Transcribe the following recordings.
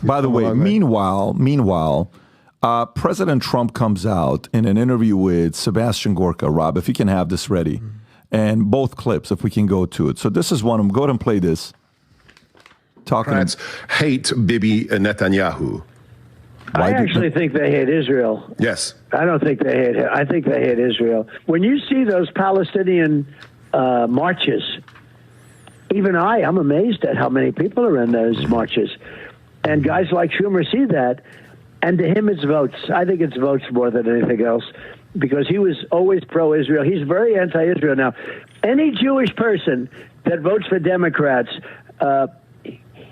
By the way, meanwhile, President Trump comes out in an interview with Sebastian Gorka. Rob, if you can have this ready. And both clips, if we can go to it. So this is one of them. Go ahead and play this. Democrats hate Bibi Netanyahu. I actually think they hate Israel. Yes. I don't think they hate him. I think they hate Israel. When you see those Palestinian marches, even I'm amazed at how many people are in those marches. And guys like Schumer see that, and to him it's votes. I think it's votes more than anything else, because he was always pro-Israel. He's very anti-Israel now. Any Jewish person that votes for Democrats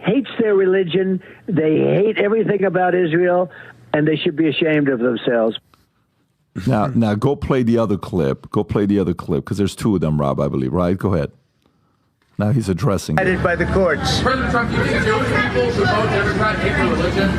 hates their religion, they hate everything about Israel, and they should be ashamed of themselves. Now go play the other clip. Go play the other clip, because there's two of them, Rob, I believe, right? Go ahead. Now he's addressing it. By the courts. President Trump, do you think Jewish people who vote Democrat hate their religion?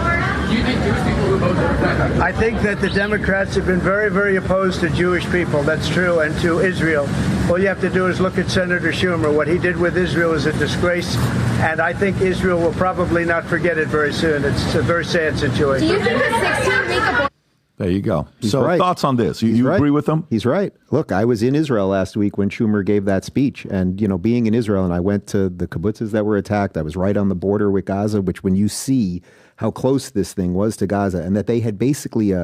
Do you think Jewish people who vote Democrat? I think that the Democrats have been very, very opposed to Jewish people. That's true, and to Israel. All you have to do is look at Senator Schumer. What he did with Israel is a disgrace, and I think Israel will probably not forget it very soon. It's a very sad situation. Do you think the 16-week abortion? There you go. He's so right. Thoughts on this? You right. agree with him? He's right. Look, I was in Israel last week when Schumer gave that speech. And, being in Israel, and I went to the kibbutzes that were attacked. I was right on the border with Gaza, which when you see how close this thing was to Gaza, and that they had basically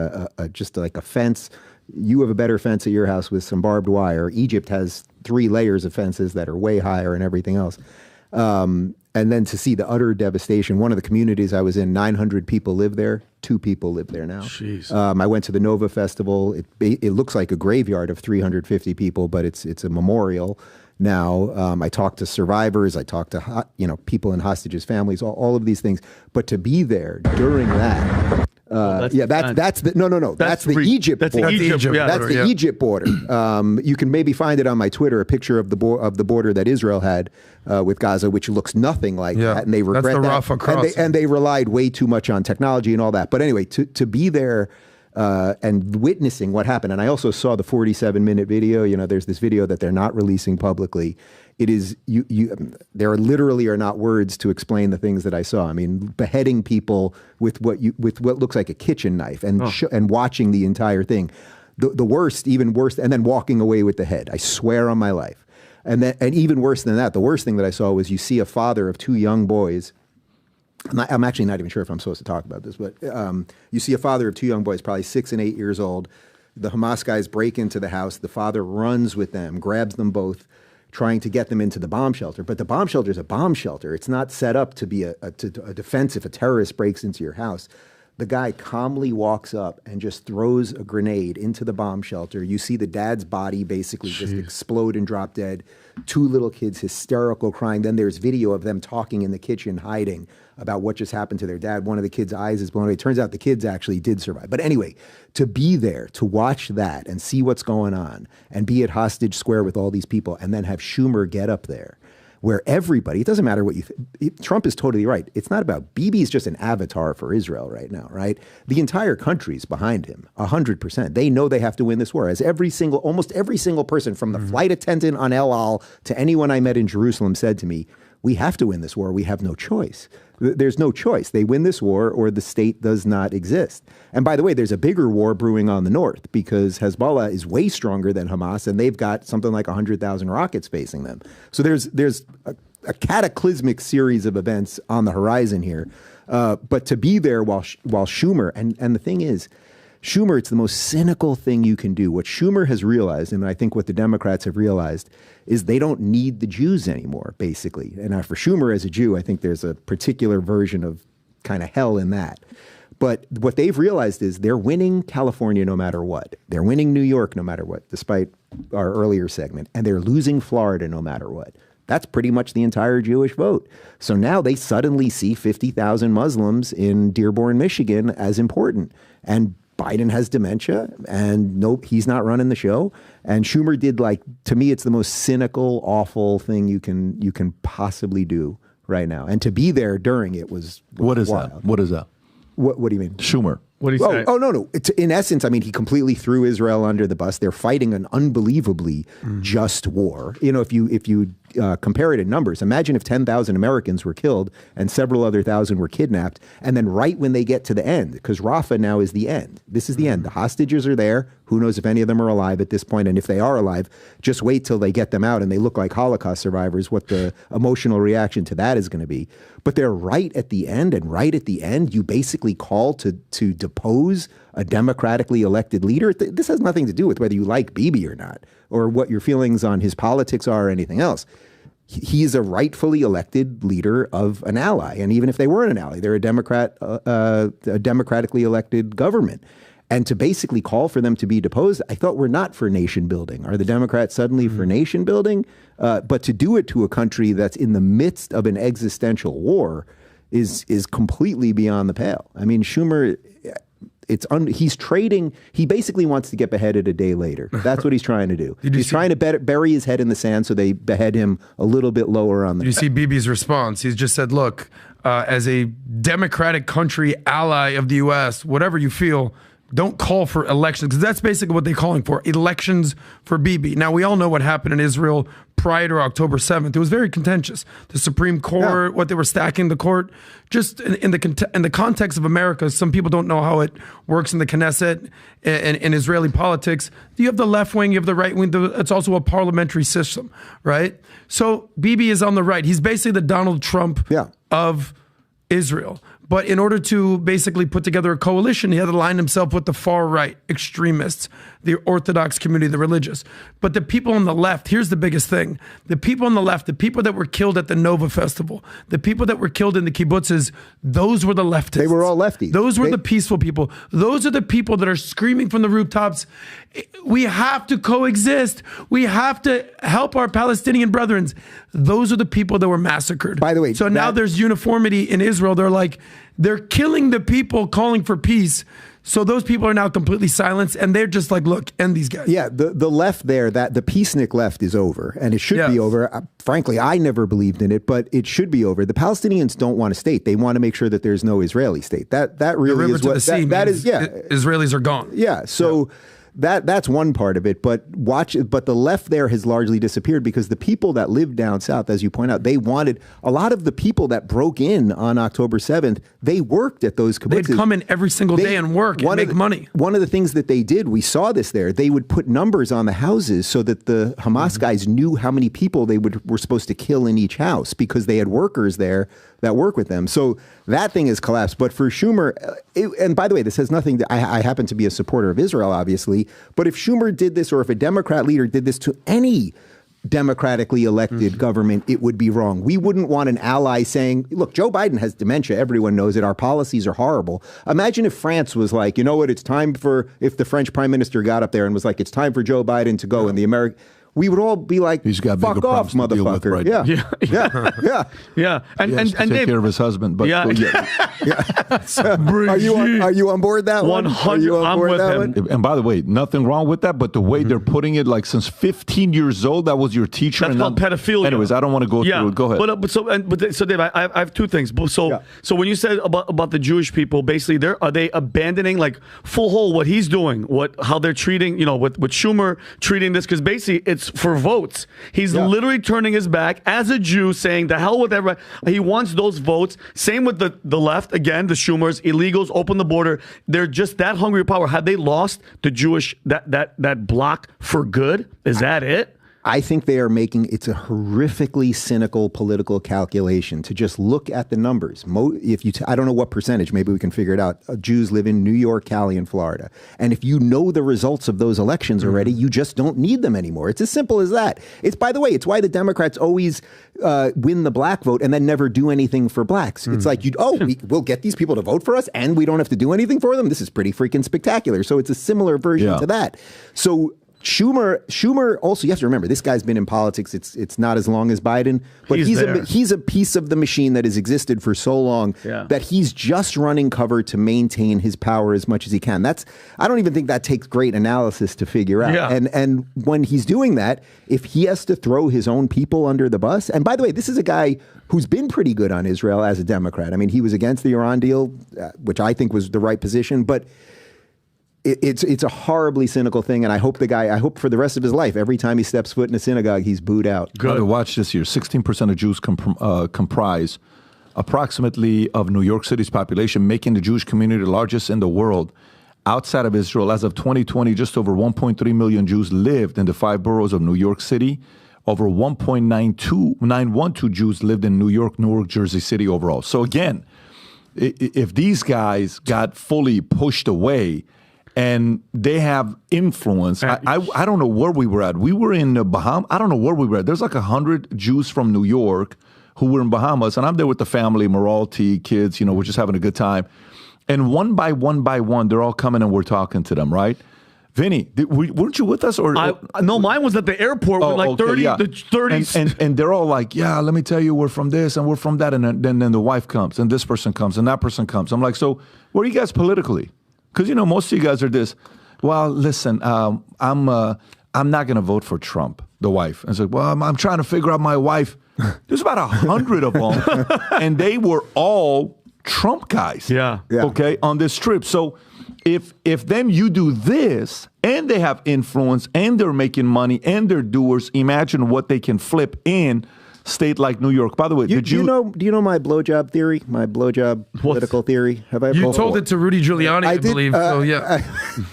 just like a fence. You have a better fence at your house with some barbed wire. Egypt has 3 layers of fences that are way higher and everything else. And then to see the utter devastation. One of the communities I was in, 900 people live there. 2 people live there now. Jeez. I went to the Nova Festival. It looks like a graveyard of 350 people, but it's a memorial now. I talked to survivors. I talked to people in hostages' families. All of these things. But to be there during that. That's the Egypt border. That's the Egypt border. You can maybe find it on my Twitter, a picture of the border that Israel had with Gaza, which looks nothing like that, and they regret that. And they relied way too much on technology and all that. But anyway, to be there and witnessing what happened, and I also saw the 47-minute video. There's this video that they're not releasing publicly. It is there literally are not words to explain the things that I saw. I mean, beheading people with what looks like a kitchen knife and watching the entire thing. The worst, even worse, and then walking away with the head. I swear on my life. And even worse than that, the worst thing that I saw was you see a father of 2 young boys. I'm actually not even sure if I'm supposed to talk about this, but you see a father of 2 young boys, probably 6 and 8 years old. The Hamas guys break into the house. The father runs with them, grabs them both, trying to get them into the bomb shelter. But the bomb shelter is a bomb shelter. It's not set up to be a defense if a terrorist breaks into your house. The guy calmly walks up and just throws a grenade into the bomb shelter. You see the dad's body basically just explode and drop dead. 2 little kids hysterical crying. Then there's video of them talking in the kitchen, hiding about what just happened to their dad. One of the kids' eyes is blown away. It turns out the kids actually did survive. But anyway, to be there, to watch that and see what's going on and be at Hostage Square with all these people and then have Schumer get up there where everybody, it doesn't matter what you think. Trump is totally right. It's not about, Bibi is just an avatar for Israel right now, right? The entire country's behind him, 100%. They know they have to win this war. As almost every single person from the flight attendant on El Al to anyone I met in Jerusalem said to me, we have to win this war. We have no choice. There's no choice. They win this war or the state does not exist. And by the way, there's a bigger war brewing on the north because Hezbollah is way stronger than Hamas and they've got something like 100,000 rockets facing them. So there's a cataclysmic series of events on the horizon here. But to be there while Schumer, and the thing is, Schumer, it's the most cynical thing you can do. What Schumer has realized, and I think what the Democrats have realized, is they don't need the Jews anymore, basically. And for Schumer as a Jew, I think there's a particular version of kind of hell in that. But what they've realized is they're winning California no matter what. They're winning New York no matter what, despite our earlier segment. And they're losing Florida no matter what. That's pretty much the entire Jewish vote. So now they suddenly see 50,000 Muslims in Dearborn, Michigan as important. And Biden has dementia, and nope, he's not running the show. And Schumer did, to me, it's the most cynical, awful thing you can possibly do right now. And to be there during it was What is wild. that? What is that? What do you mean? Schumer. What did he say? Oh, no. In essence, I mean, he completely threw Israel under the bus. They're fighting an unbelievably just war. You know, if you compare it in numbers, imagine if 10,000 Americans were killed and several other thousand were kidnapped, and then right when they get to the end, because Rafah now is the end. This is the end. The hostages are there. Who knows if any of them are alive at this point? And if they are alive, just wait till they get them out and they look like Holocaust survivors, what the emotional reaction to that is going to be. But they're right at the end, and right at the end, you basically call to depose a democratically elected leader. This has nothing to do with whether you like Bibi or not, or what your feelings on his politics are or anything else. He's a rightfully elected leader of an ally. And even if they weren't an ally, they're a democratically elected government. And to basically call for them to be deposed, I thought we're not for nation building. Are the Democrats suddenly for nation building? But to do it to a country that's in the midst of an existential war is completely beyond the pale. I mean, Schumer, he's trading. He basically wants to get beheaded a day later. That's what he's trying to do. He's trying to bury his head in the sand so they behead him a little bit lower on the. Did you see Bibi's response? He's just said, look, as a democratic country ally of the U.S., whatever you feel, don't call for elections, because that's basically what they're calling for, elections for Bibi. Now, we all know what happened in Israel prior to October 7th. It was very contentious. The Supreme Court, what they were stacking the court, just in the context of America, some people don't know how it works in the Knesset in Israeli politics. You have the left wing, you have the right wing. It's also a parliamentary system, right? So Bibi is on the right. He's basically the Donald Trump of Israel. But in order to basically put together a coalition, he had to align himself with the far right extremists, the Orthodox community, the religious. But the people on the left, here's the biggest thing. The people on the left, the people that were killed at the Nova Festival, the people that were killed in the kibbutzes, those were the leftists. They were all lefties. Those were the peaceful people. Those are the people that are screaming from the rooftops, we have to coexist. We have to help our Palestinian brethren. Those are the people that were massacred. By the way, so now there's uniformity in Israel. They're killing the people calling for peace. So those people are now completely silenced, and they're just like, look, end these guys. Yeah, the left there, the peacenik left is over, and it should be over. Frankly, I never believed in it, but it should be over. The Palestinians don't want a state. They want to make sure that there's no Israeli state. That really is what that is. Yeah, Israelis are gone. Yeah, so. That's one part of it, but the left there has largely disappeared because the people that live down south, as you point out, they wanted a lot of the people that broke in on October 7th. They worked at those kibbutzes. They'd come in every single day and work and make money. One of the things that they did, we saw this there. They would put numbers on the houses so that the Hamas guys knew how many people they were supposed to kill in each house because they had workers there that work with them. So that thing has collapsed. But for Schumer, and by the way, this has nothing to, I happen to be a supporter of Israel, obviously, but if Schumer did this or if a Democrat leader did this to any democratically elected government, it would be wrong. We wouldn't want an ally saying, look, Joe Biden has dementia. Everyone knows it. Our policies are horrible. Imagine if France was like, you know what, it's time for, if the French prime minister got up there and was like, it's time for Joe Biden to go, and the American, we would all be like, he's got fuck off, motherfucker. Right yeah. And take Dave, care of his husband. But are you on board that one? 100. I'm with him. And by the way, nothing wrong with that. But the way they're putting it, like since 15 years old, that was your teacher. That's called pedophilia. Anyways, I don't want to go through it. Go ahead. So Dave, I have two things. So when you said about the Jewish people, basically, are they abandoning like full whole what he's doing, how they're treating, with Schumer treating this? Because basically, it's for votes. He's literally turning his back as a Jew, saying the hell with everybody. He wants those votes. Same with the left. Again, the Schumers, illegals, open the border. They're just that hungry for power. Have they lost the Jewish that block for good? Is that it? I think they are it's a horrifically cynical political calculation to just look at the numbers. I don't know what percentage, maybe we can figure it out. Jews live in New York, Cali, and Florida. And if you know the results of those elections already, you just don't need them anymore. It's as simple as that. By the way, it's why the Democrats always win the black vote and then never do anything for blacks. It's like, we'll get these people to vote for us and we don't have to do anything for them. This is pretty freaking spectacular. So it's a similar version to that. So Schumer also, you have to remember, this guy's been in politics. It's not as long as Biden, but he's a piece of the machine that has existed for so long that he's just running cover to maintain his power as much as he can. I don't even think that takes great analysis to figure out. Yeah. And when he's doing that, if he has to throw his own people under the bus, and by the way, this is a guy who's been pretty good on Israel as a Democrat. I mean, he was against the Iran deal, which I think was the right position, but it's a horribly cynical thing, and I hope for the rest of his life, every time he steps foot in a synagogue, he's booed out. Good. Watch this here. 16% of Jews comprise approximately of New York City's population, making the Jewish community the largest in the world. Outside of Israel, as of 2020, just over 1.3 million Jews lived in the 5 boroughs of New York City. Over 1.912 Jews lived in New York, Newark, Jersey City overall. So again, if these guys got fully pushed away, and they have influence. I don't know where we were at. We were in the Bahamas. I don't know where we were at. There's like 100 Jews from New York who were in Bahamas, and I'm there with the family, Moralty, kids, we're just having a good time. And one by one, they're all coming and we're talking to them, right? Vinny, weren't you with us? No, mine was at the airport with like 30. And they're all like, yeah, let me tell you, we're from this and we're from that. And then the wife comes and this person comes and that person comes. I'm like, so where are you guys politically? Because, most of you guys are this, well, listen, I'm not going to vote for Trump, the wife. And it's like, well, I'm trying to figure out my wife. There's about 100 of them, and they were all Trump guys. Yeah. Okay, on this trip. So if then you do this, and they have influence, and they're making money, and they're doers, imagine what they can flip in state like New York. By the way, do you know my blowjob theory? My blowjob political theory? Have I? You told it to Rudy Giuliani, I believe. So yeah,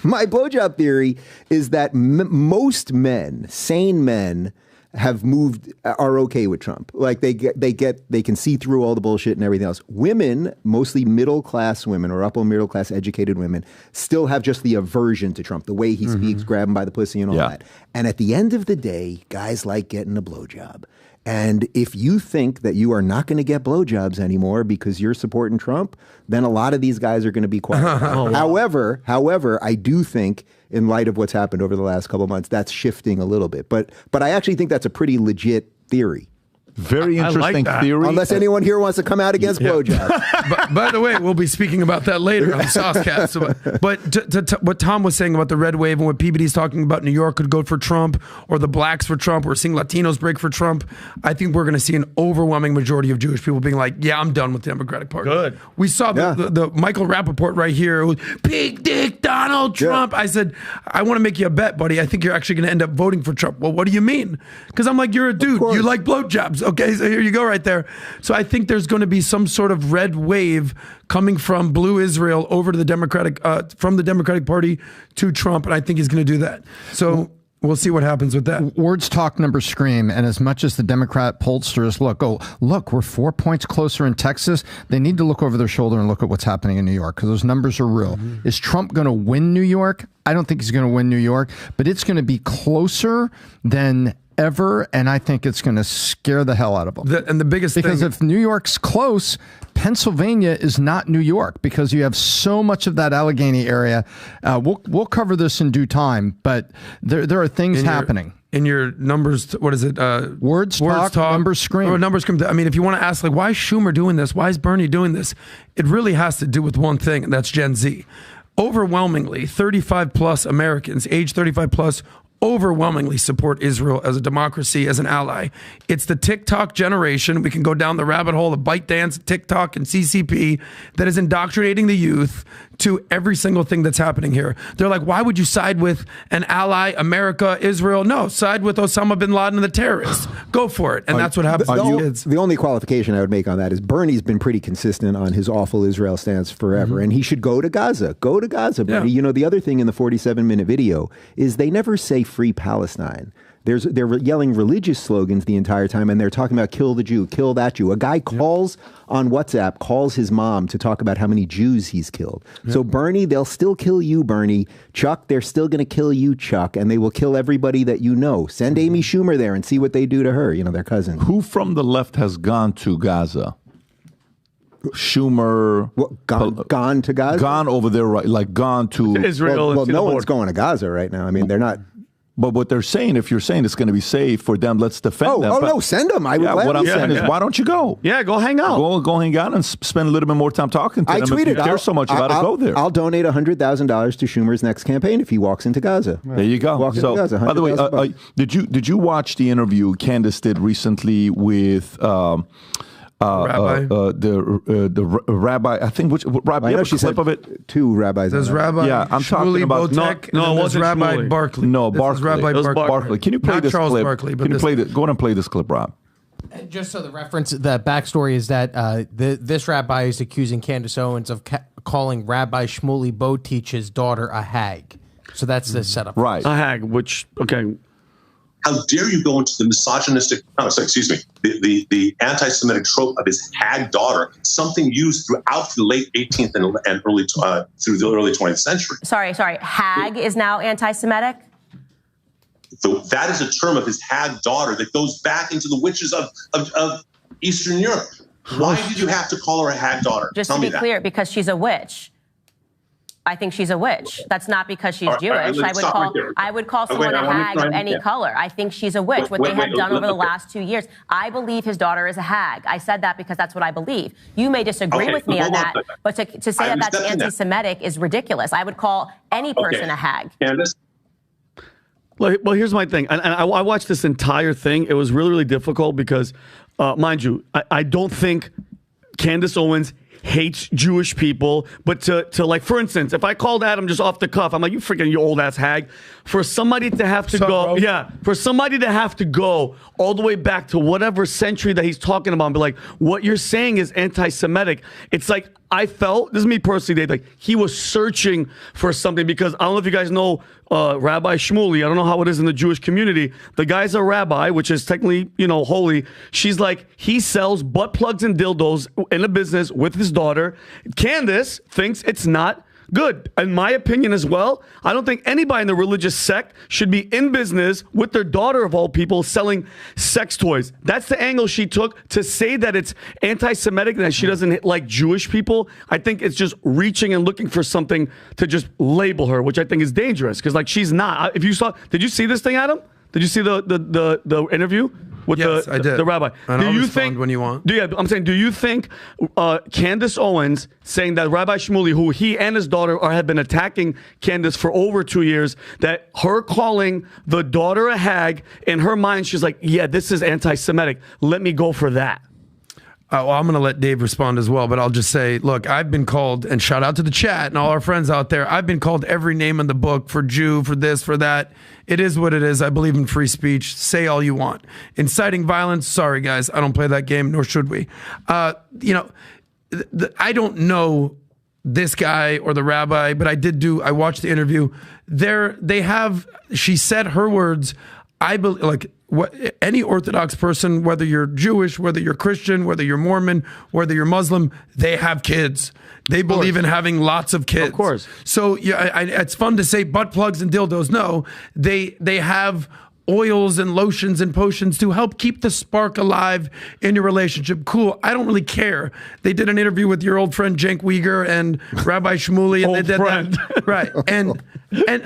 my blowjob theory is that most men, sane men, are okay with Trump. Like they can see through all the bullshit and everything else. Women, mostly middle class women or upper middle class educated women, still have just the aversion to Trump, the way he speaks, grab him by the pussy and all that. And at the end of the day, guys like getting a blowjob. And if you think that you are not going to get blowjobs anymore because you're supporting Trump, then a lot of these guys are going to be quiet. However, I do think, in light of what's happened over the last couple of months, that's shifting a little bit. But I actually think that's a pretty legit theory. Very interesting theory. Unless anyone here wants to come out against blowjobs. By the way, we'll be speaking about that later on Saucecast. But what Tom was saying about the red wave and what PBD's talking about, New York could go for Trump or the blacks for Trump. We're seeing Latinos break for Trump. I think we're going to see an overwhelming majority of Jewish people being like, yeah, I'm done with the Democratic Party. Good. We saw the Michael Rappaport right here. Big dick Donald Trump. I said, I want to make you a bet, buddy. I think you're actually going to end up voting for Trump. Well, what do you mean? Because I'm like, you're a dude. You like blowjobs. Okay, so here you go right there. So I think there's going to be some sort of red wave coming from blue Israel over to the Democratic, from the Democratic Party to Trump, and I think he's going to do that. So we'll see what happens with that. Words talk, numbers scream, and as much as the Democrat pollsters look, we're 4 points closer in Texas, they need to look over their shoulder and look at what's happening in New York, because those numbers are real. Is Trump going to win New York? I don't think he's going to win New York, but it's going to be closer than ever, and I think it's going to scare the hell out of them. And the biggest because thing, if New York's close, Pennsylvania is not New York because you have so much of that Allegheny area. We'll cover this in due time, but there are things happening. In your numbers, what is it? Words talk, numbers scream. Or numbers scream. I mean, if you want to ask, like, why is Schumer doing this? Why is Bernie doing this? It really has to do with one thing, and that's Gen Z. Overwhelmingly, 35 plus Americans, age 35 plus, overwhelmingly support Israel as a democracy, as an ally. It's the TikTok generation. We can go down the rabbit hole of ByteDance, TikTok, and CCP that is indoctrinating the youth to every single thing that's happening here. They're like, why would you side with an ally, America, Israel? No, side with Osama bin Laden and the terrorists. Go for it. And that's what happens to kids. The only qualification I would make on that is Bernie's been pretty consistent on his awful Israel stance forever, and he should go to Gaza. Go to Gaza, Bernie. Yeah. You know, the other thing in the 47-minute video is they never say free Palestine. They're yelling religious slogans the entire time, and they're talking about kill the Jew, kill that Jew. A guy calls on WhatsApp, calls his mom to talk about how many Jews he's killed. So Bernie, they'll still kill you, Bernie. Chuck, they're still going to kill you, Chuck, and they will kill everybody that you know. Send Amy Schumer there and see what they do to her, their cousin. Who from the left has gone to Gaza? Schumer. Gone to Gaza? Gone over there, right? Like gone to Israel. Well, no one's going to Gaza right now. I mean, they're not. But what they're saying, if you're saying it's going to be safe for them, let's defend them. Oh, but, no, send them. I would what I'm saying is, why don't you go? Yeah, go hang out. Go hang out and spend a little bit more time talking to them. tweeted, if you care so much about it, go there. I'll donate $100,000 to Schumer's next campaign if he walks into Gaza. There you go. Into Gaza, by the way, did you watch the interview Candace did recently with Rabbi? The rabbi? I think which rabbi? You have a clip of it? Two rabbis. There's Rabbi. Yeah, I'm talking about. No, it wasn't Rabbi Shmuley. Barkley. No, This Barkley. is Rabbi It was Barkley. Barkley. Can you play Not this Charles clip? Barkley, but Can you this play this? Go ahead and play this clip, Rob. Just so the reference, the backstory is that this rabbi is accusing Candace Owens of calling Rabbi Shmuley Boteach's daughter a hag. So that's the setup. Right. A hag, which, okay. How dare you go into the misogynistic, the anti-Semitic trope of his hag daughter, something used throughout the late 18th and early through the early 20th century. Sorry. Hag is now anti-Semitic? That is a term of his hag daughter that goes back into the witches of Eastern Europe. Why did you have to call her a hag daughter? Just to be clear, because she's a witch. I think she's a witch. That's not because she's Jewish. I would call someone a hag of any color. I think she's a witch. What they have done over the last 2 years, I believe his daughter is a hag. I said that because that's what I believe. You may disagree with me on that, but to say that that's anti-Semitic is ridiculous. I would call any person a hag. Candace? Well, here's my thing. And I watched this entire thing. It was really, really difficult because, mind you, I don't think Candace Owens hates Jewish people, but to like, for instance, if I called Adam just off the cuff, I'm like, you old ass hag. For somebody to have to for somebody to have to go all the way back to whatever century that he's talking about and be like, what you're saying is anti-Semitic. It's like, I felt, this is me personally, Dave, like he was searching for something because I don't know if you guys know Rabbi Shmuley. I don't know how it is in the Jewish community. The guy's a rabbi, which is technically, holy. She's like, he sells butt plugs and dildos in a business with his daughter. Candace thinks it's not good. In my opinion as well, I don't think anybody in the religious sect should be in business with their daughter of all people selling sex toys. That's the angle she took to say that it's anti-Semitic and that she doesn't like Jewish people. I think it's just reaching and looking for something to just label her, which I think is dangerous because like she's not. If you saw, did you see this thing, Adam? Did you see the interview with I did. the rabbi? And I'll respond when you want. I'm saying, do you think Candace Owens saying that Rabbi Shmuley, who he and his daughter have been attacking Candace for over 2 years, that her calling the daughter a hag, in her mind, she's like, yeah, this is anti-Semitic. Let me go for that. Well, I'm going to let Dave respond as well, but I'll just say, look, I've been called, and shout out to the chat and all our friends out there, I've been called every name in the book for Jew, for this, for that. It is what it is. I believe in free speech. Say all you want. Inciting violence, sorry, guys, I don't play that game, nor should we. I don't know this guy or the rabbi, but I watched the interview. She said her words, I believe, like, any Orthodox person, whether you're Jewish, whether you're Christian, whether you're Mormon, whether you're Muslim, they have kids. They believe in having lots of kids. Of course. So it's fun to say butt plugs and dildos. No, they have oils and lotions and potions to help keep the spark alive in your relationship. Cool. I don't really care. They did an interview with your old friend Cenk Uygur and Rabbi Shmuley, and they did that. Right. And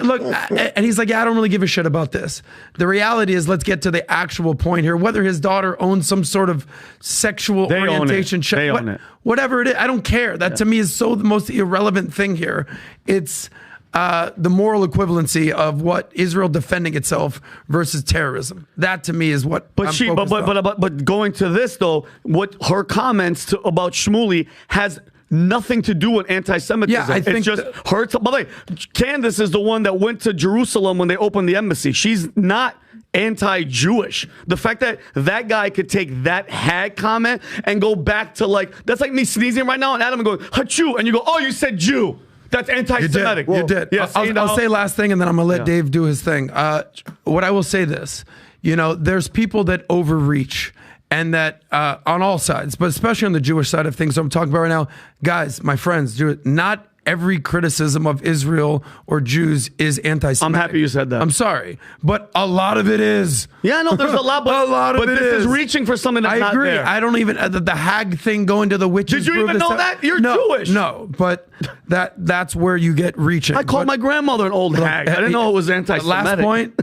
look, and he's like, yeah, I don't really give a shit about this. The reality is, let's get to the actual point here. Whether his daughter owns some sort of sexual orientation, they own it. Whatever it is, I don't care. That to me is so the most irrelevant thing here. It's the moral equivalency of what Israel defending itself versus terrorism. That to me is what. But going to this though, what her comments about Shmuley has nothing to do with anti-Semitism. Yeah, I think it's just her. By the way, Candace is the one that went to Jerusalem when they opened the embassy. She's not anti-Jewish. The fact that that guy could take that hag comment and go back to that's like me sneezing right now and Adam going "Hachoo," and you go, "Oh, you said Jew." That's anti-Semitic. You did. Yes, I'll say last thing, and then I'm going to let Dave do his thing. What I will say this, there's people that overreach, and that on all sides, but especially on the Jewish side of things I'm talking about right now, guys, my friends, not every criticism of Israel or Jews is anti-Semitic. I'm happy you said that. I'm sorry, but a lot of it is. Yeah, no, there's a lot, but, a lot of but it this is reaching for something that's not agree. there. I don't even the Hag thing going to the witches. Did you even know that? You're Jewish. No, but that's where you get reaching. I called my grandmother an old hag. I didn't know it was anti-Semitic. Last point,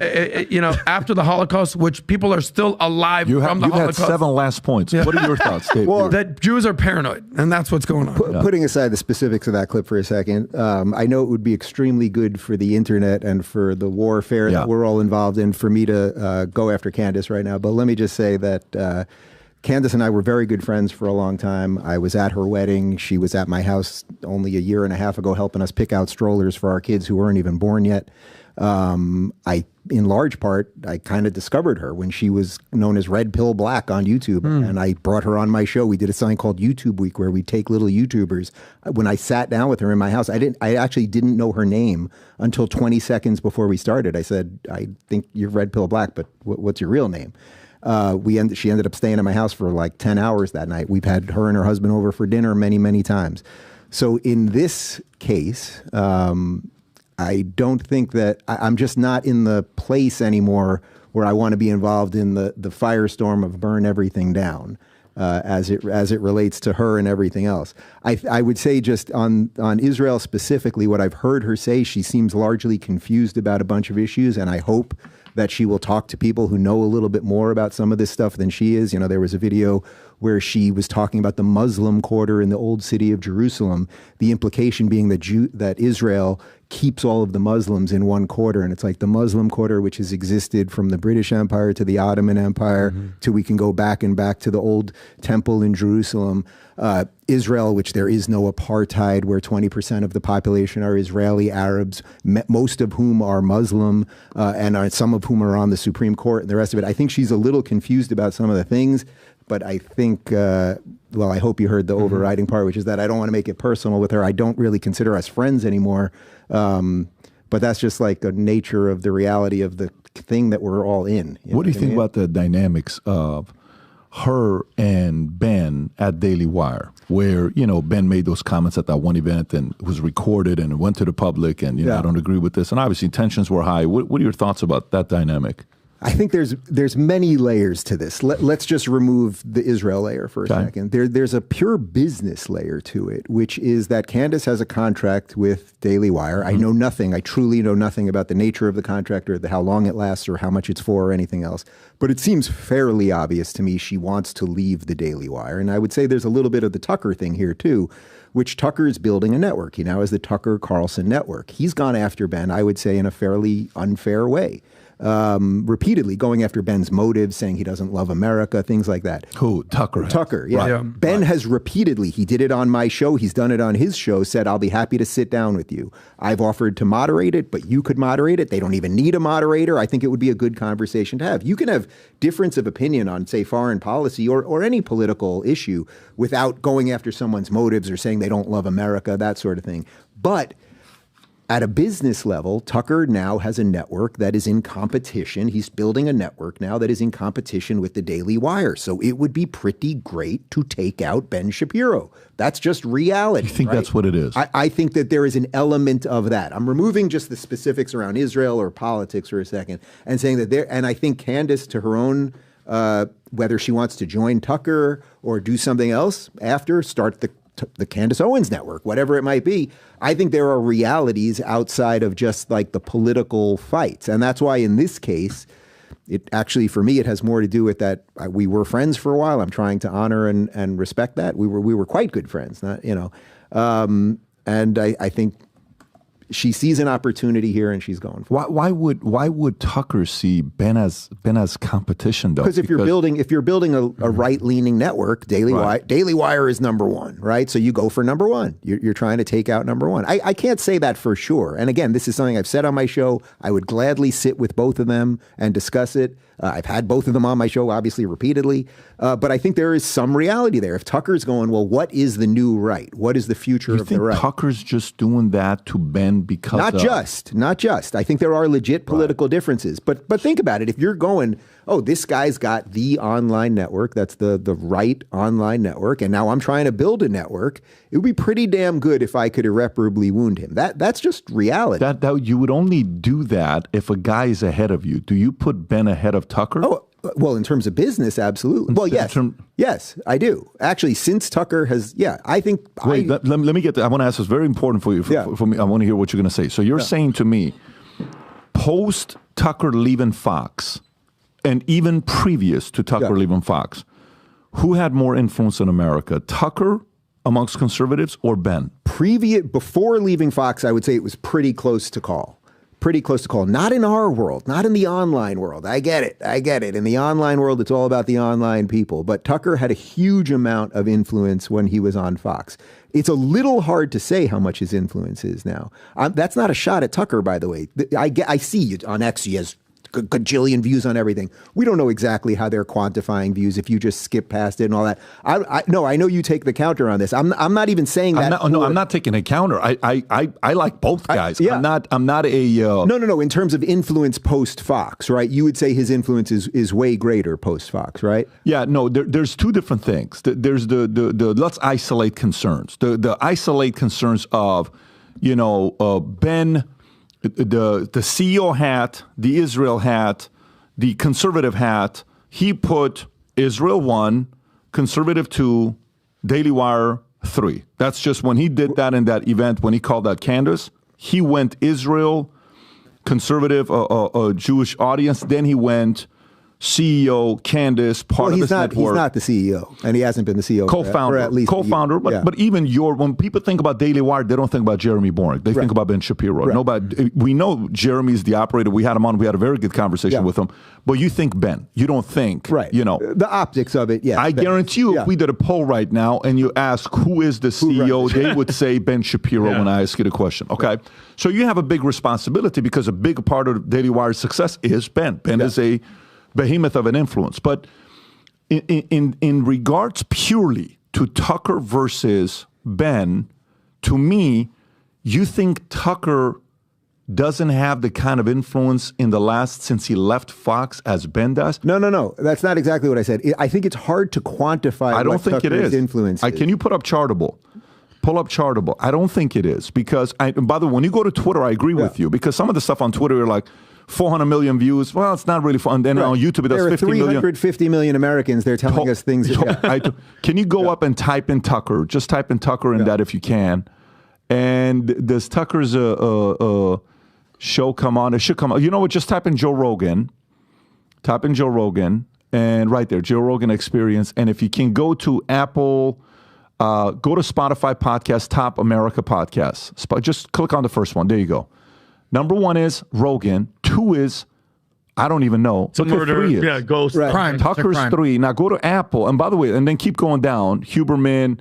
after the Holocaust, which people are still alive from the Holocaust. Had 7 last points. Yeah. What are your thoughts, Dave? Well, that Jews are paranoid, and that's what's going on. Putting aside the specifics of that clip for a second, I know it would be extremely good for the internet and for the warfare that we're all involved in for me to go after Candace right now. But let me just say that Candace and I were very good friends for a long time. I was at her wedding. She was at my house only a year and a half ago helping us pick out strollers for our kids who weren't even born yet. In large part, I kind of discovered her when she was known as Red Pill Black on YouTube. And I brought her on my show. We did a something called YouTube Week where we take little YouTubers. When I sat down with her in my house, I actually didn't know her name until 20 seconds before we started. I said, I think you're Red Pill Black, but what's your real name? She ended up staying at my house for like 10 hours that night. We've had her and her husband over for dinner many, many times. So in this case, I don't think that I'm just not in the place anymore where I want to be involved in the firestorm of burn everything down as it relates to her and everything else. I would say just on Israel specifically, what I've heard her say, she seems largely confused about a bunch of issues, and I hope that she will talk to people who know a little bit more about some of this stuff than she is. There was a video where she was talking about the Muslim quarter in the old city of Jerusalem, the implication being that Israel keeps all of the Muslims in one quarter. And it's like the Muslim quarter, which has existed from the British Empire to the Ottoman Empire, till we can go back to the old temple in Jerusalem. Israel, which there is no apartheid, where 20% of the population are Israeli Arabs, most of whom are Muslim, and some of whom are on the Supreme Court and the rest of it. I think she's a little confused about some of the things, but I think, I hope you heard the overriding part, which is that I don't want to make it personal with her. I don't really consider us friends anymore. But that's just like the nature of the reality of the thing that we're all in. What do you think about the dynamics of her and Ben at Daily Wire, where, Ben made those comments at that one event and it was recorded and it went to the public and, I don't agree with this. And obviously tensions were high. What are your thoughts about that dynamic? I think there's many layers to this. Let's just remove the Israel layer for a second. There's a pure business layer to it, which is that Candace has a contract with Daily Wire. I know nothing. I truly know nothing about the nature of the contract or how long it lasts or how much it's for or anything else. But it seems fairly obvious to me she wants to leave the Daily Wire. And I would say there's a little bit of the Tucker thing here too, which Tucker is building a network. He now has the Tucker Carlson network. He's gone after Ben, I would say, in a fairly unfair way. Repeatedly going after Ben's motives, saying he doesn't love America, things like that. Who? Tucker. Tucker, yeah. Right. Ben has repeatedly, he did it on my show, he's done it on his show, said, I'll be happy to sit down with you. I've offered to moderate it, but you could moderate it. They don't even need a moderator. I think it would be a good conversation to have. You can have difference of opinion on, say, foreign policy or any political issue without going after someone's motives or saying they don't love America, that sort of thing. But at a business level, Tucker now has a network that is in competition. He's building a network now that is in competition with the Daily Wire. So it would be pretty great to take out Ben Shapiro. That's just reality. You think that's what it is? I think that there is an element of that. I'm removing just the specifics around Israel or politics for a second and saying that and I think Candace, to her own, whether she wants to join Tucker or do something else after, start the Candace Owens network, whatever it might be. I think there are realities outside of just like the political fights. And that's why in this case, it actually, for me, it has more to do with that we were friends for a while. I'm trying to honor and respect that. We were quite good friends, and I think she sees an opportunity here and she's going for it. Why would Tucker see Ben as competition though? Because if you're building a right-leaning network, Daily Wire is number one, right? So you go for number one. You're trying to take out number one. I can't say that for sure. And again, this is something I've said on my show. I would gladly sit with both of them and discuss it. I've had both of them on my show, obviously, repeatedly. But I think there is some reality there. If Tucker's going, well, what is the new right? What is the future of the right? Tucker's just doing that to Ben because not just. I think there are legit political differences. But think about it. If you're going, oh, this guy's got the online network. That's the right online network. And now I'm trying to build a network. It would be pretty damn good if I could irreparably wound him. That's just reality. That you would only do that if a guy is ahead of you. Do you put Ben ahead of Tucker? Oh, well, in terms of business, absolutely. Well, yes. Yes, I do. Actually, since Tucker has, I think... Wait, let me get I want to ask this. Very important for you. For me, I want to hear what you're going to say. So you're saying to me, post Tucker leaving Fox, and even previous to Tucker leaving Fox, who had more influence in America, Tucker amongst conservatives or Ben? Before leaving Fox, I would say it was pretty close to call. Pretty close to call. Not in our world, not in the online world. I get it. In the online world, it's all about the online people. But Tucker had a huge amount of influence when he was on Fox. It's a little hard to say how much his influence is now. That's not a shot at Tucker, by the way. I see on X, he has gajillion views on everything. We don't know exactly how they're quantifying views if you just skip past it and all that. I know you take the counter on this. I'm not even saying that. I'm not taking a counter. I like both guys. I'm not a No. In terms of influence post Fox, right? You would say his influence is way greater post Fox, right? Yeah, no, there's two different things. There's the let's isolate concerns. The isolate concerns of, Ben, the CEO hat, the Israel hat, the conservative hat. He put Israel 1, conservative 2, Daily Wire 3. That's just when he did that in that event, when he called out Candace, he went Israel, conservative, a Jewish audience. Then he went CEO, Candace, part of this network. He's not the CEO, and he hasn't been the CEO co-founder, for at least co-founder. But even when people think about Daily Wire, they don't think about Jeremy Boring. They think about Ben Shapiro. Right. We know Jeremy's the operator. We had him on. We had a very good conversation with him. But you think Ben. You don't think, the optics of it, yes. I guarantee you, if we did a poll right now and you ask who is the CEO, they would say Ben Shapiro when I ask you the question. Okay? So you have a big responsibility because a big part of Daily Wire's success is Ben. Ben is a behemoth of an influence. But in regards purely to Tucker versus Ben, to me, you think Tucker doesn't have the kind of influence since he left Fox as Ben does? No. That's not exactly what I said. I think it's hard to quantify Tucker's influence is. Can you put up Chartable? Pull up Chartable. I don't think it is because, by the way, when you go to Twitter, I agree with you because some of the stuff on Twitter, you're like, 400 million views. Well, it's not really fun. Then on YouTube, it does 50 million. There are 350 million Americans. They're telling us things. Can you go up and type in Tucker? Just type in Tucker in that if you can. And does Tucker's show come on? It should come on. You know what? Just type in Joe Rogan. Type in Joe Rogan. And right there, Joe Rogan Experience. And if you can go to Apple, go to Spotify Podcast, Top America Podcasts. Just click on the first one. There you go. Number 1 is Rogan. 2 is, I don't even know. It's a murder. 3 is. Ghost. Right. Crime. Tucker's 3. Now go to Apple. And by the way, and then keep going down. Huberman,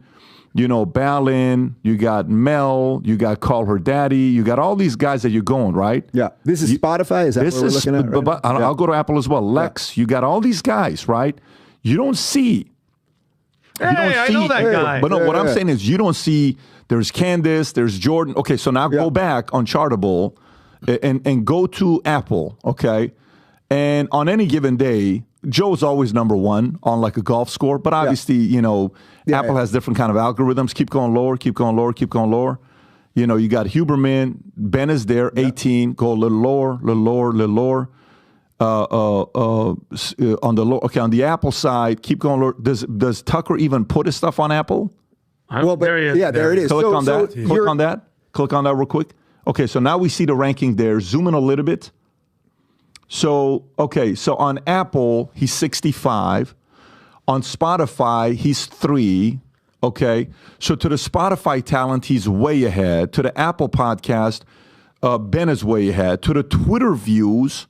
Balin, you got Mel, you got Call Her Daddy, you got all these guys that you're going, right? Yeah. This is Spotify? Is that what we're looking at? Right? I'll go to Apple as well. Lex, you got all these guys, right? You don't see. I know that guy. But no, what I'm saying is you don't see, there's Candace, there's Jordan. Okay, so now go back on Chartable and go to Apple, okay? And on any given day, Joe's always number 1 on like a golf score. But obviously, Apple has different kind of algorithms. Keep going lower, keep going lower, keep going lower. You got Huberman. Ben is there, 18. Go a little lower, little lower, little lower. On the Apple side, keep going lower. Does Tucker even put his stuff on Apple? There he is. There it is. Click on that. Click on that. Click on that real quick. Okay, so now we see the ranking there. Zoom in a little bit. So on Apple, he's 65. On Spotify, he's 3. Okay, so to the Spotify talent, he's way ahead. To the Apple podcast, Ben is way ahead. To the Twitter views,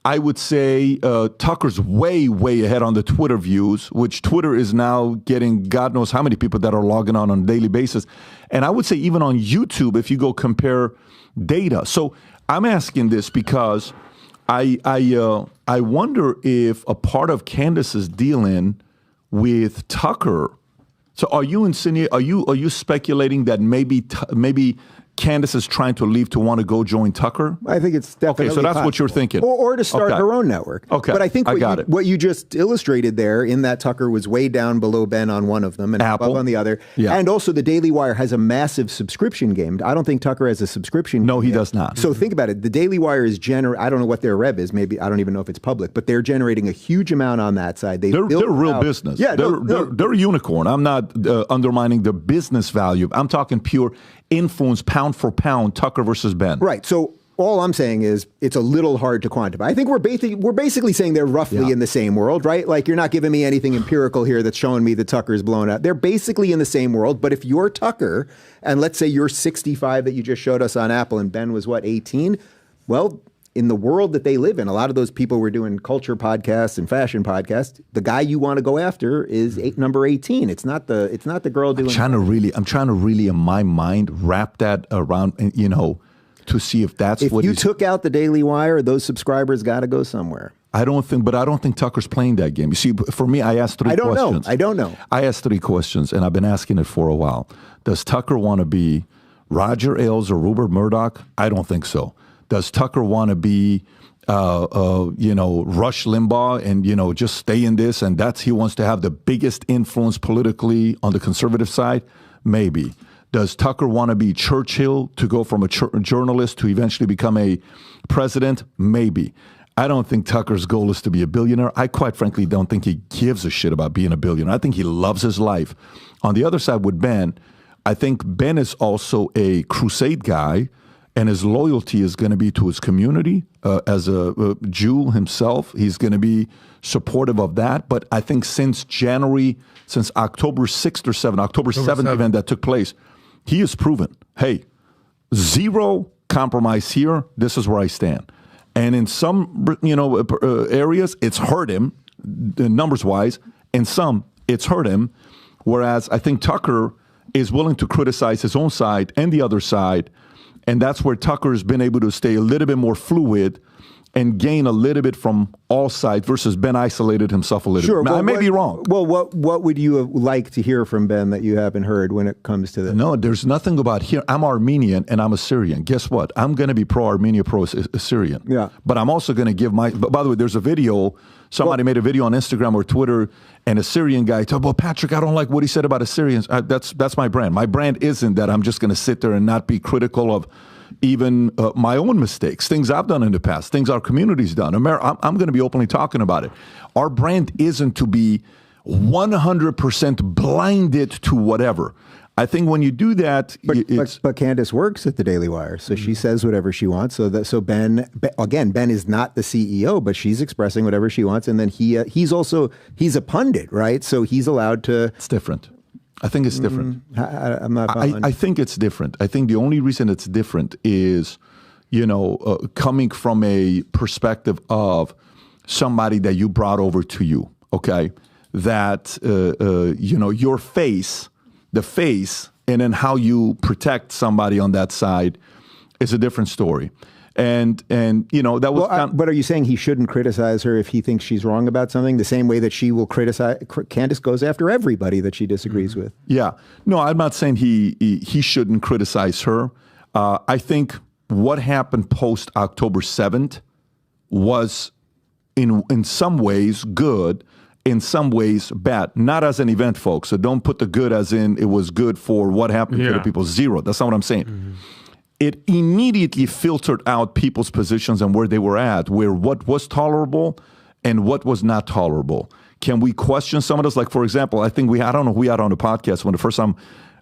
I would say Tucker's way, way ahead on the Twitter views, which Twitter is now getting God knows how many people that are logging on a daily basis. And I would say even on YouTube, if you go compare data. So I'm asking this because I wonder if a part of Candace's dealing with Tucker. So are you insinuating? Are you speculating that maybe Candace is trying to leave to want to go join Tucker? I think it's definitely okay. So that's possible. What you're thinking, or to start her own network. Okay, but I think what you just illustrated there, in that Tucker was way down below Ben on one of them and above on the other, and also the Daily Wire has a massive subscription game. I don't think Tucker has a subscription. No, he does not. So think about it. The Daily Wire is I don't know what their rev is. Maybe I don't even know if it's public, but they're generating a huge amount on that side. They're real business. Yeah, they're a unicorn. I'm not undermining the business value. I'm talking pure influence, pound for pound, Tucker versus Ben. Right. So all I'm saying is it's a little hard to quantify. I think we're basically saying they're roughly in the same world, right? Like, you're not giving me anything empirical here that's showing me that Tucker's blown out. They're basically in the same world. But if you're Tucker, and let's say you're 65 that you just showed us on Apple, and Ben was, 18? Well, in the world that they live in, a lot of those people were doing culture podcasts and fashion podcasts. The guy you want to go after is number 18. It's not the girl doing. I'm trying to really in my mind wrap that around, to see if that's if you took out the Daily Wire, those subscribers got to go somewhere. I don't think Tucker's playing that game. You see, for me, I asked three questions. I don't know. I asked 3 questions, and I've been asking it for a while. Does Tucker want to be Roger Ailes or Rupert Murdoch? I don't think so. Does Tucker want to be, Rush Limbaugh and, just stay in this, and he wants to have the biggest influence politically on the conservative side? Maybe. Does Tucker want to be Churchill, to go from a journalist to eventually become a president? Maybe. I don't think Tucker's goal is to be a billionaire. I quite frankly don't think he gives a shit about being a billionaire. I think he loves his life. On the other side with Ben, I think Ben is also a crusade guy, and his loyalty is going to be to his community. As a Jew himself, he's going to be supportive of that. But I think since October 6th or 7th, October 7th event that took place, he has proven, hey, zero compromise here. This is where I stand. And in some areas, it's hurt him, numbers-wise. In some, it's hurt him. Whereas I think Tucker is willing to criticize his own side and the other side. And that's where Tucker's been able to stay a little bit more fluid and gain a little bit from all sides, versus Ben isolated himself a little bit. Now, I may be wrong. Well, what would you like to hear from Ben that you haven't heard when it comes to this? No, there's nothing about here. I'm Armenian and I'm Assyrian. Guess what? I'm going to be pro-Armenia, pro-Assyrian. Yeah. But I'm also going to give by the way, there's a video. Somebody made a video on Instagram or Twitter, and a Syrian guy told, well, Patrick, I don't like what he said about Assyrians. That's my brand. My brand isn't that I'm just going to sit there and not be critical of even my own mistakes, things I've done in the past, things our community's done. I'm going to be openly talking about it. Our brand isn't to be 100% blinded to whatever. I think when you do that, but Candace works at the Daily Wire, so she says whatever she wants. So Ben is not the CEO, but she's expressing whatever she wants, and then he's a pundit, right? So he's allowed to. It's different. I think it's different. I'm not. I think it's different. I think the only reason it's different is, coming from a perspective of somebody that you brought over to you. Okay, that your face. The face, and then how you protect somebody on that side is a different story. And that was. But are you saying he shouldn't criticize her if he thinks she's wrong about something? The same way that she will criticize. Candace goes after everybody that she disagrees with. Yeah. No, I'm not saying he shouldn't criticize her. I think what happened post October 7th was in some ways good. In some ways, bad. Not as an event, folks. So don't put the good as in it was good for what happened to the people. Zero. That's not what I'm saying. Mm-hmm. It immediately filtered out people's positions and where they were at, where what was tolerable and what was not tolerable. Can we question some of this? Like, for example, I think I don't know who we had on the podcast when the first time,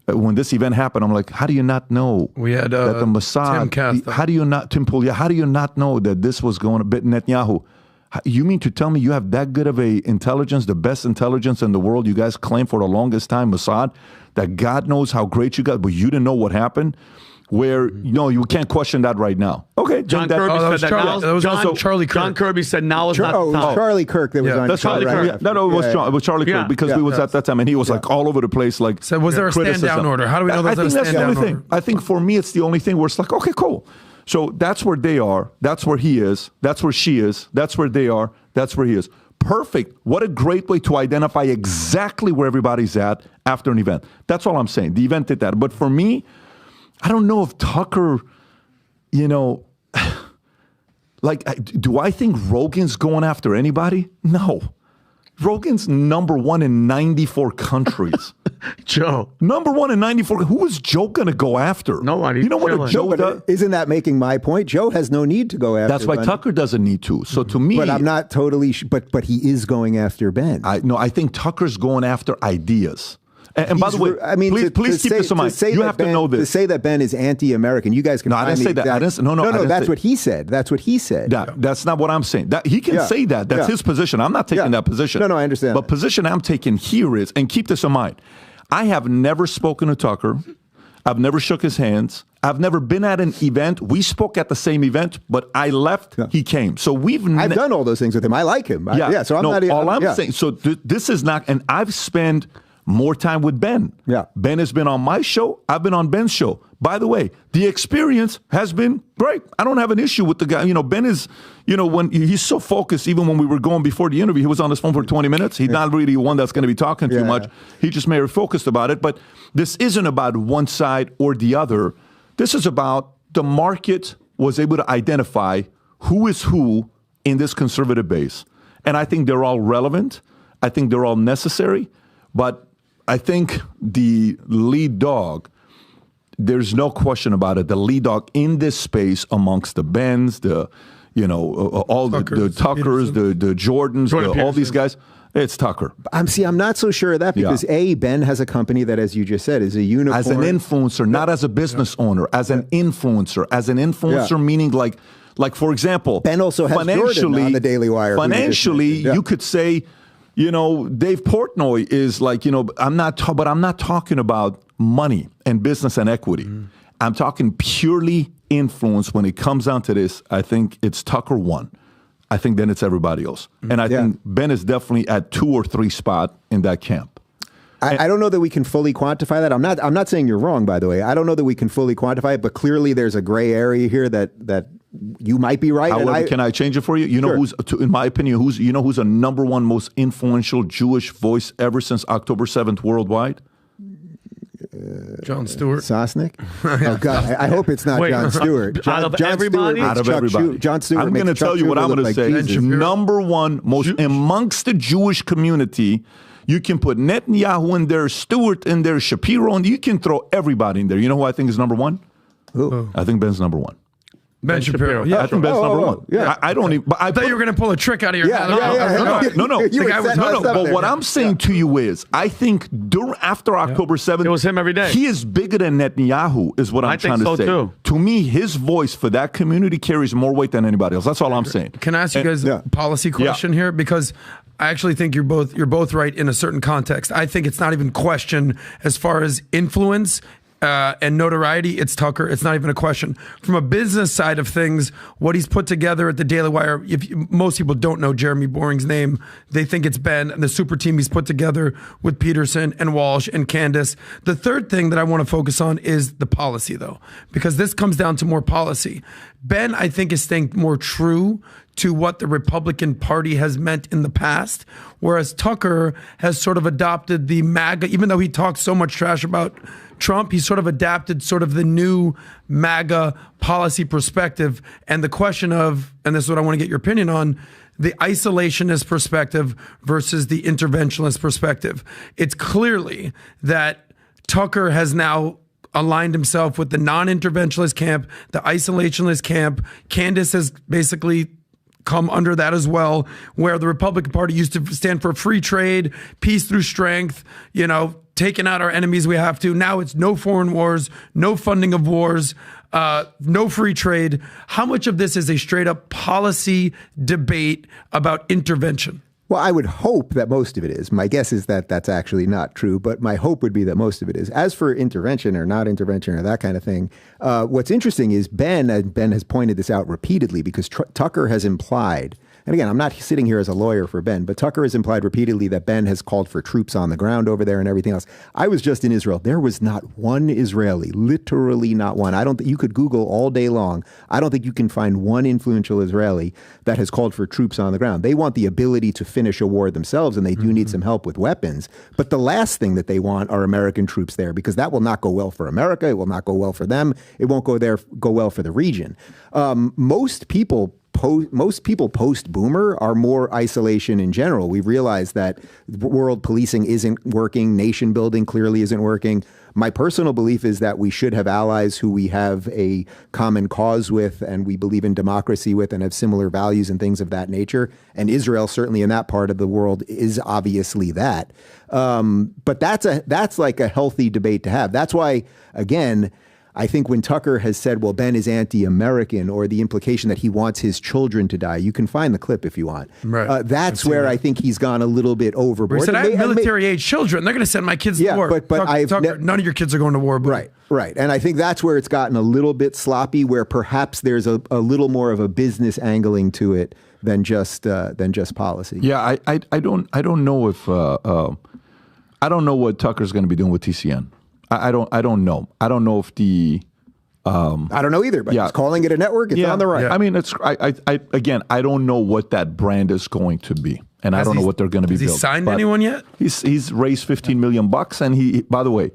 when this event happened, I'm like, how do you not know we had, that the Mossad, Tim Pool, how do you not know that this was going to be Netanyahu? You mean to tell me you have that good of a intelligence, the best intelligence in the world you guys claim for the longest time, Mossad, that God knows how great you got, but you didn't know what happened? Where, you can't question that right now. Okay. John Kirby said that. That was also Charlie Kirk. John Kirby said now is not the time. Charlie Kirk that was on. That's Charlie Kirk. Yeah. No, it was Charlie Kirk because we was at that time, and he was like all over the place. Like, so was there a stand-down order? How do we know there's a stand-down order? I think for me, it's the only thing where it's like, okay, cool. So that's where they are. That's where he is. That's where she is. That's where they are. That's where he is. Perfect. What a great way to identify exactly where everybody's at after an event. That's all I'm saying. The event did that. But for me, I don't know if Tucker, do I think Rogan's going after anybody? No. Rogan's number one in 94 countries. Joe. Number one in 94. Who is Joe going to go after? Nobody. You know what a Joe does? Isn't that making my point? Joe has no need to go after That's why Ben. Tucker doesn't need to. So to me... But I'm not totally... but he is going after Ben. I think Tucker's going after ideas. And by the way, please keep this in mind. You have to know this. To say that Ben is anti-American, you guys can. No, I didn't say that. No, that's what he said. That's what he said. That's not what I'm saying. He can say that. That's his position. I'm not taking that position. No, I understand. But position I'm taking here is, and keep this in mind, I have never spoken to Tucker. I've never shook his hands. I've never been at an event. We spoke at the same event, but I left. He came. So I've done all those things with him. I like him. So I'm not. All I'm saying. So this is not. And I've spent more time with Ben. Yeah. Ben has been on my show. I've been on Ben's show. By the way, the experience has been great. I don't have an issue with the guy. Ben is, when he's so focused, even when we were going before the interview, he was on his phone for 20 minutes. He's not really one that's going to be talking too much. He just may be focused about it. But this isn't about one side or the other. This is about the market was able to identify who is who in this conservative base. And I think they're all relevant. I think they're all necessary. But I think the lead dog, there's no question about it. The lead dog in this space amongst the Bens, all the Tuckers, the Jordans, all these guys, it's Tucker. I'm not so sure of that because Ben has a company that, as you just said, is a unicorn. As an influencer, not as a business owner, as an influencer. As an influencer, meaning like for example, Ben also has Jordan on the Daily Wire. Financially, you could say, Dave Portnoy is I'm not talking about money and business and equity. I'm talking purely influence. When it comes down to this, I think it's Tucker one. I think then it's everybody else. And I think Ben is definitely at 2 or 3 spot in that camp. I don't know that we can fully quantify that. I'm not saying you're wrong, by the way. I don't know that we can fully quantify it, but clearly there's a gray area here that you might be right. However, can I change it for you? You know who's, in my opinion, who's a number one most influential Jewish voice ever since October 7th worldwide? John Stewart. Sosnick? Oh, God. I hope it's not John Stewart. Out of everybody? Out of everybody. John Stewart. I'm going to tell you what I'm going to say. Number one most amongst the Jewish community. You can put Netanyahu in there, Stewart in there, Shapiro, and you can throw everybody in there. You know who I think is number one? Who? I think Ben's number one. Ben Shapiro. Yeah, I think Ben's number one. Yeah. I don't even. But I thought you were going to pull a trick out of your head. No. But there. what I'm saying to you is, I think after October 7th, it was him every day. He is bigger than Netanyahu, is what I'm trying to say. Too. To me, his voice for that community carries more weight than anybody else. That's all I'm saying. Can I ask you guys a policy question here? Because I actually think you're both right in a certain context. I think it's not even question as far as influence and notoriety. It's Tucker. It's not even a question. From a business side of things, what he's put together at the Daily Wire, most people don't know Jeremy Boring's name. They think it's Ben and the super team he's put together with Peterson and Walsh and Candace. The third thing that I want to focus on is the policy, though, because this comes down to more policy. Ben, I think, is staying more true to what the Republican Party has meant in the past, whereas Tucker has sort of adopted the MAGA, even though he talks so much trash about Trump, he's sort of adapted sort of the new MAGA policy perspective. And the question of, and this is what I want to get your opinion on, the isolationist perspective versus the interventionist perspective. It's clearly that Tucker has now aligned himself with the non-interventionist camp, the isolationist camp. Candace has basically come under that as well, where the Republican Party used to stand for free trade, peace through strength, taking out our enemies we have to. Now it's no foreign wars, no funding of wars, no free trade. How much of this is a straight up policy debate about intervention? Well, I would hope that most of it is. My guess is that that's actually not true, but my hope would be that most of it is. As for intervention or not intervention or that kind of thing, what's interesting is Ben has pointed this out repeatedly because Tucker has implied and again, I'm not sitting here as a lawyer for Ben, but Tucker has implied repeatedly that Ben has called for troops on the ground over there and everything else. I was just in Israel. There was not one Israeli, literally not one. I don't think you could Google all day long. I don't think you can find one influential Israeli that has called for troops on the ground. They want the ability to finish a war themselves, and they do need some help with weapons. But the last thing that they want are American troops there, because that will not go well for America. It will not go well for them. It won't go well for the region. Most people post-Boomer are more isolation in general. We've realized that world policing isn't working. Nation building clearly isn't working. My personal belief is that we should have allies who we have a common cause with and we believe in democracy with and have similar values and things of that nature. And Israel, certainly in that part of the world, is obviously that. But that's like a healthy debate to have. That's why, again, I think when Tucker has said, well, Ben is anti-American, or the implication that he wants his children to die, you can find the clip if you want. Right. That's where I think he's gone a little bit overboard. He said, I have military-age children. They're going to send my kids to war. But Tucker, none of your kids are going to war. Buddy. Right. And I think that's where it's gotten a little bit sloppy, where perhaps there's a little more of a business angling to it than just policy. Yeah, I don't know if I don't know what Tucker's going to be doing with TCN. I don't know. I don't know if the I don't know either, but he's calling it a network. It's on the right. Yeah. I mean, I don't know what that brand is going to be, and I don't know what they're going to be building. Has he signed anyone yet? He's raised $15 million, and he, by the way,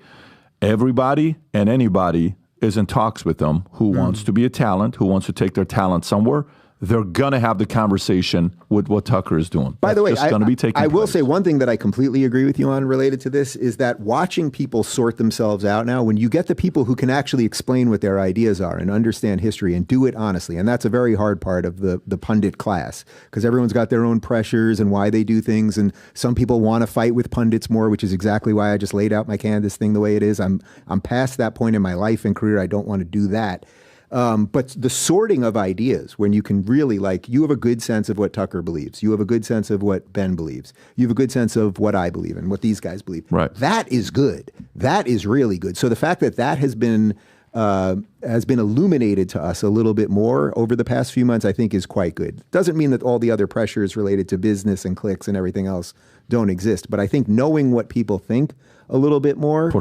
everybody and anybody is in talks with them who wants to be a talent, who wants to take their talent somewhere. They're going to have the conversation with what Tucker is doing. By the way, I will say one thing that I completely agree with you on related to this is that watching people sort themselves out now, when you get the people who can actually explain what their ideas are and understand history and do it honestly, and that's a very hard part of the pundit class, because everyone's got their own pressures and why they do things, and some people want to fight with pundits more, which is exactly why I just laid out my Candace thing the way it is. I'm past that point in my life and career. I don't want to do that. But the sorting of ideas, when you can really, you have a good sense of what Tucker believes. You have a good sense of what Ben believes. You have a good sense of what I believe and what these guys believe. Right. That is good. That is really good. So the fact that has been illuminated to us a little bit more over the past few months, I think is quite good. Doesn't mean that all the other pressures related to business and clicks and everything else don't exist. But I think knowing what people think a little bit more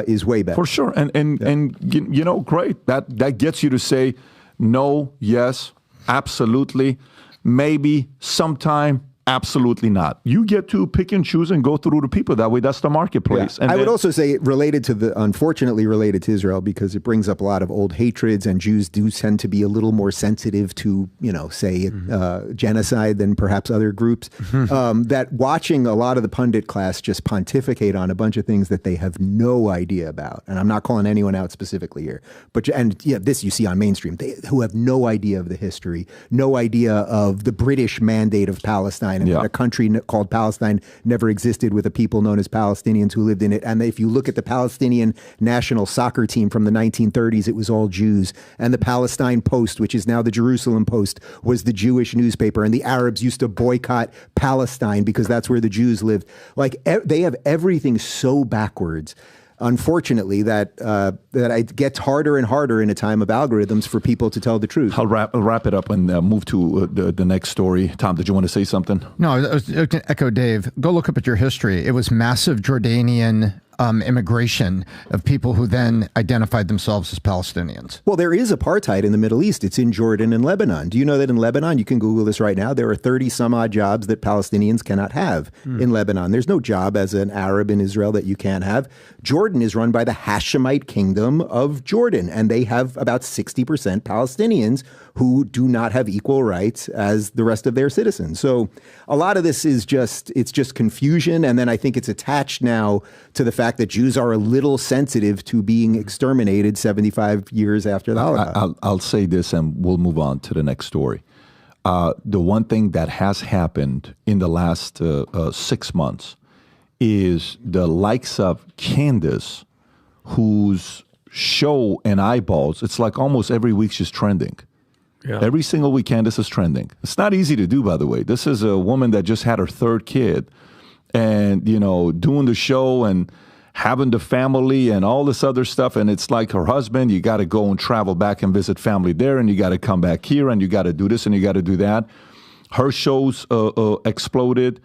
is way better. For sure. And great. That gets you to say no, yes, absolutely, maybe, sometime, absolutely not. You get to pick and choose and go through the people. That way, that's the marketplace. Yeah. And I would also say unfortunately related to Israel, because it brings up a lot of old hatreds, and Jews do tend to be a little more sensitive to, genocide than perhaps other groups. That watching a lot of the pundit class just pontificate on a bunch of things that they have no idea about. And I'm not calling anyone out specifically here, but this you see on mainstream, who have no idea of the history, no idea of the British mandate of Palestine. And a country called Palestine never existed, with a people known as Palestinians who lived in it. And if you look at the Palestinian national soccer team from the 1930s, it was all Jews. And the Palestine Post, which is now the Jerusalem Post, was the Jewish newspaper. And the Arabs used to boycott Palestine because that's where the Jews lived. They have everything so backwards. Unfortunately, that it gets harder and harder in a time of algorithms for people to tell the truth. I'll wrap it up and move to the next story. Tom, did you want to say something? No, I was going to echo Dave. Go look up at your history. It was massive Jordanian immigration of people who then identified themselves as Palestinians. Well, there is apartheid in the Middle East. It's in Jordan and Lebanon. Do you know that in Lebanon, you can Google this right now, there are 30 some odd jobs that Palestinians cannot have in Lebanon. There's no job as an Arab in Israel that you can't have. Jordan is run by the Hashemite Kingdom of Jordan, and they have about 60% Palestinians who do not have equal rights as the rest of their citizens. So a lot of this is just confusion. And then I think it's attached now to the fact that Jews are a little sensitive to being exterminated 75 years after the Holocaust. I'll say this and we'll move on to the next story. The one thing that has happened in the last 6 months is the likes of Candace, whose show and eyeballs, it's like almost every week she's trending. Yeah. Every single week, Candace is trending. It's not easy to do, by the way. This is a woman that just had her third kid and, doing the show and having the family and all this other stuff. And it's like her husband, you got to go and travel back and visit family there, and you got to come back here, and you got to do this and you got to do that. Her shows exploded.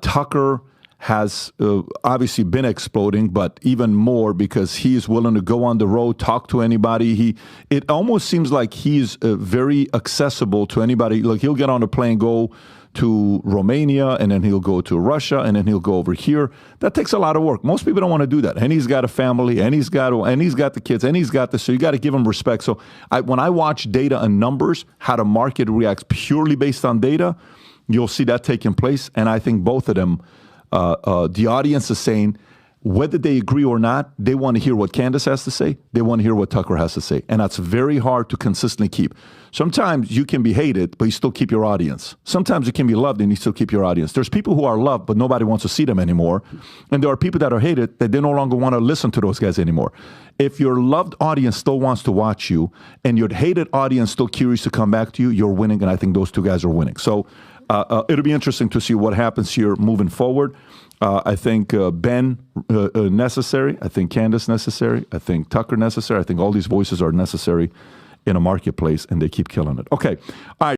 Tucker has obviously been exploding, but even more because he is willing to go on the road, talk to anybody. It almost seems like he's very accessible to anybody. Like he'll get on a plane, go to Romania, and then he'll go to Russia, and then he'll go over here. That takes a lot of work. Most people don't want to do that. And he's got a family, and he's got the kids, and he's got this. So you got to give him respect. So when I watch data and numbers, how the market reacts purely based on data, you'll see that taking place. And I think both of them, the audience is saying, whether they agree or not, they want to hear what Candace has to say. They want to hear what Tucker has to say. And that's very hard to consistently keep. Sometimes you can be hated, but you still keep your audience. Sometimes you can be loved and you still keep your audience. There's people who are loved, but nobody wants to see them anymore. And there are people that are hated that they no longer want to listen to those guys anymore. If your loved audience still wants to watch you and your hated audience still curious to come back to you, you're winning. And I think those two guys are winning. So it'll be interesting to see what happens here moving forward. I think Ben necessary. I think Candace necessary. I think Tucker necessary. I think all these voices are necessary in a marketplace, and they keep killing it. Okay. All right.